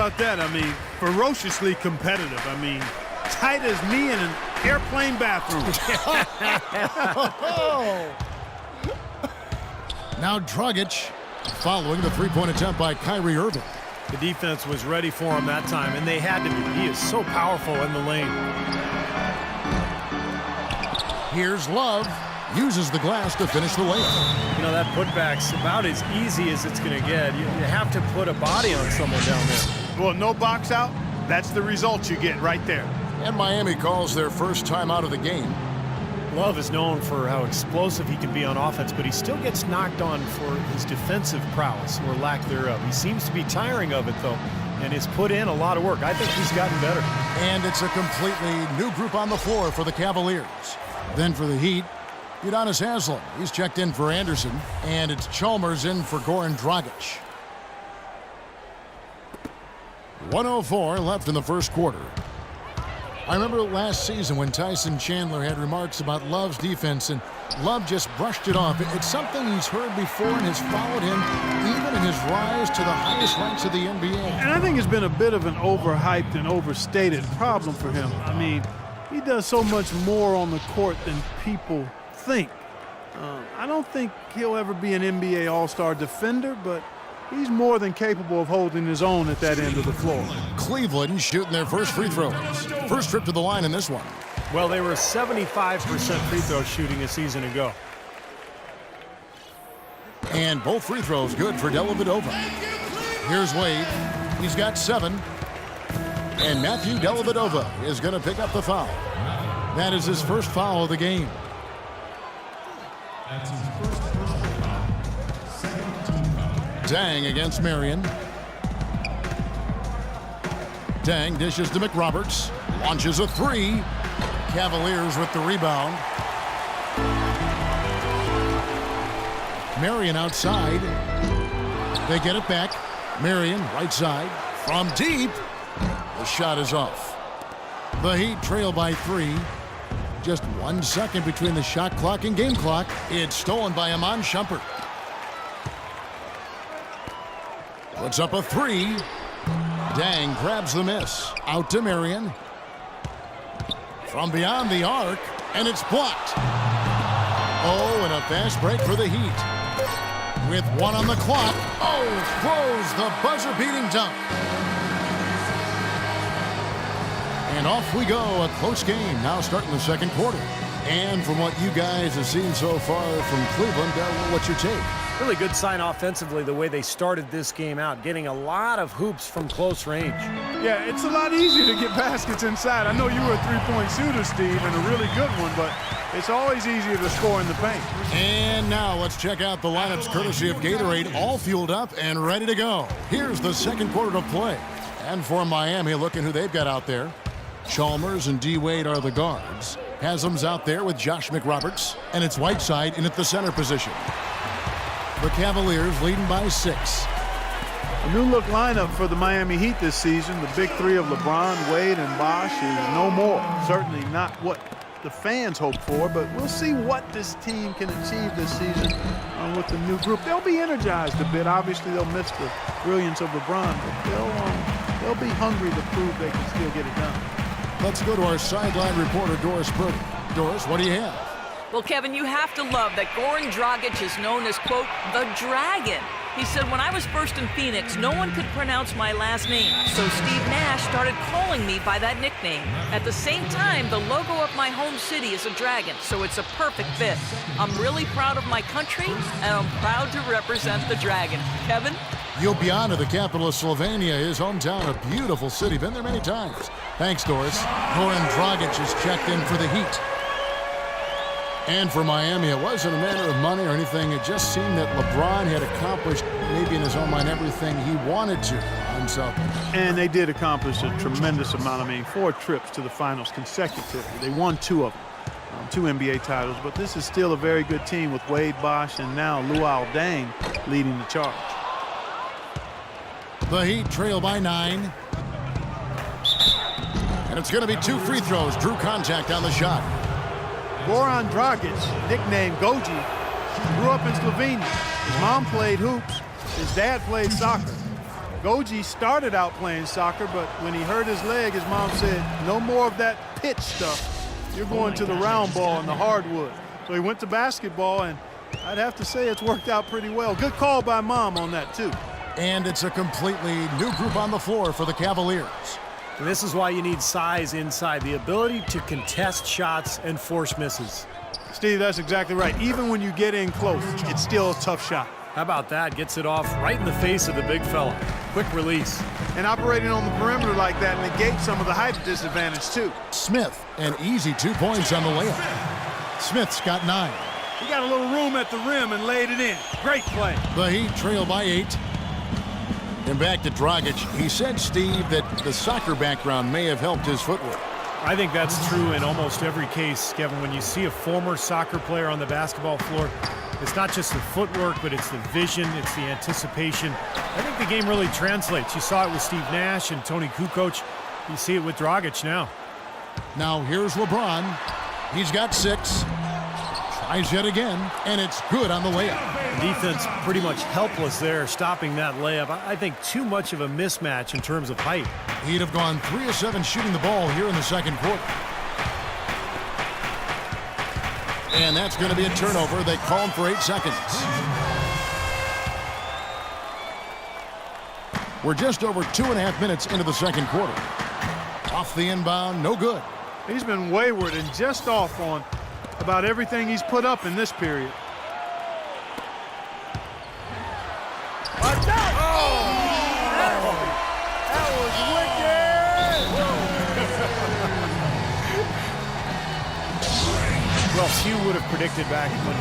about that? I mean, ferociously competitive. I mean, tight as me in an airplane bathroom. Now Dragic following the three-point attempt by Kyrie Irving. The defense was ready for him that time, and they had to be. He is so powerful in the lane. Here's Love. Uses the glass to finish the layup. You know, that putback's about as easy as it's going to get. You have to put a body on someone down there. Well, no box out. That's the result you get right there. And Miami calls their first time out of the game. Love is known for how explosive he can be on offense, but he still gets knocked on for his defensive prowess or lack thereof. He seems to be tiring of it, though, and has put in a lot of work. I think he's gotten better. And it's a completely new group on the floor for the Cavaliers. Then for the Heat, Udonis Haslem. He's checked in for Anderson, and it's Chalmers in for Goran Dragic. 1:04 left in the first quarter. I remember last season when Tyson Chandler had remarks about Love's defense, and Love just brushed it off. It's something he's heard before and has followed him even in his rise to the highest ranks of the NBA. And I think it's been a bit of an overhyped and overstated problem for him. I mean, he does so much more on the court than people think. I don't think he'll ever be an NBA All-Star defender, but he's more than capable of holding his own at that end of the floor. Cleveland shooting their first free throws. First trip to the line in this one. Well, they were 75% free throw shooting a season ago. And both free throws good for Dellavedova. Here's Wade. He's got 7. And Matthew Dellavedova is going to pick up the foul. That is his first foul of the game. Dang against Marion. Dang dishes to McRoberts. Launches a 3. Cavaliers with the rebound. Marion outside. They get it back. Marion right side. From deep. The shot is off. The Heat trail by 3. Just 1 second between the shot clock and game clock. It's stolen by Iman Shumpert. Puts up a 3. Dang grabs the miss. Out to Marion. From beyond the arc, and it's blocked. Oh, and a fast break for the Heat. With 1 on the clock. Oh, throws the buzzer-beating dunk. And off we go, a close game now starting the second quarter. And from what you guys have seen so far from Cleveland, what's your take? Really good sign offensively the way they started this game out, getting a lot of hoops from close range. Yeah, it's a lot easier to get baskets inside. I know you were a three-point shooter, Steve, and a really good one, but it's always easier to score in the paint. And now let's check out the lineups courtesy of Gatorade, all fueled up and ready to go. Here's the second quarter to play. And for Miami, looking who they've got out there. Chalmers and D. Wade are the guards. Haslam's out there with Josh McRoberts, and it's Whiteside in at the center position. The Cavaliers leading by 6. A new look lineup for the Miami Heat this season. The big three of LeBron, Wade, and Bosh is no more. Certainly not what the fans hope for, but we'll see what this team can achieve this season with the new group. They'll be energized a bit. Obviously, they'll miss the brilliance of LeBron, but they'll be hungry to prove they can still get it done. Let's go to our sideline reporter, Doris Purdy. Doris, what do you have? Well, Kevin, you have to love that Goran Dragic is known as, quote, the Dragon. He said, when I was first in Phoenix, no one could pronounce my last name, so Steve Nash started calling me by that nickname. At the same time, the logo of my home city is a dragon, so it's a perfect fit. I'm really proud of my country, and I'm proud to represent the Dragon. Kevin? Ljubljana, the capital of Slovenia, his hometown, a beautiful city. Been there many times. Thanks, Doris. Goran Dragic is checked in for the Heat. And for Miami, it wasn't a matter of money or anything. It just seemed that LeBron had accomplished, maybe in his own mind, everything he wanted to himself. And they did accomplish a tremendous amount. I mean, 4 trips to the finals consecutively. They won 2 of them, 2 NBA titles. But this is still a very good team with Wade, Bosh, and now Luol Deng leading the charge. The Heat trail by 9. And it's going to be 2 free throws. Drew contact on the shot. Goran Dragic, nicknamed Goji, grew up in Slovenia. His mom played hoops. His dad played soccer. Goji started out playing soccer, but when he hurt his leg, his mom said, no more of that pitch stuff. You're going to the round ball and the hardwood. So he went to basketball, and I'd have to say it's worked out pretty well. Good call by Mom on that, too. And it's a completely new group on the floor for the Cavaliers. And this is why you need size inside, the ability to contest shots and force misses. Steve, that's exactly right. Even when you get in close, it's still a tough shot. How about that? Gets it off right in the face of the big fella. Quick release. And operating on the perimeter like that negates some of the height disadvantage, too. Smith, an easy 2 points on the layup. Smith's got 9. He got a little room at the rim and laid it in. Great play. The Heat trail by 8. And back to Dragic. He said, Steve, that the soccer background may have helped his footwork. I think that's true in almost every case, Kevin. When you see a former soccer player on the basketball floor, it's not just the footwork, but it's the vision, it's the anticipation. I think the game really translates. You saw it with Steve Nash and Tony Kukoc. You see it with Dragic now. Now here's LeBron. He's got 6. Tries yet again, and it's good on the layup. The defense pretty much helpless there, stopping that layup. I think too much of a mismatch in terms of height. He'd have gone 3 of 7 shooting the ball here in the second quarter. And that's going to be a turnover. They call him for 8 seconds. We're just over 2.5 minutes into the second quarter. Off the inbound, no good. He's been wayward and just off on about everything he's put up in this period. Well, few would have predicted back when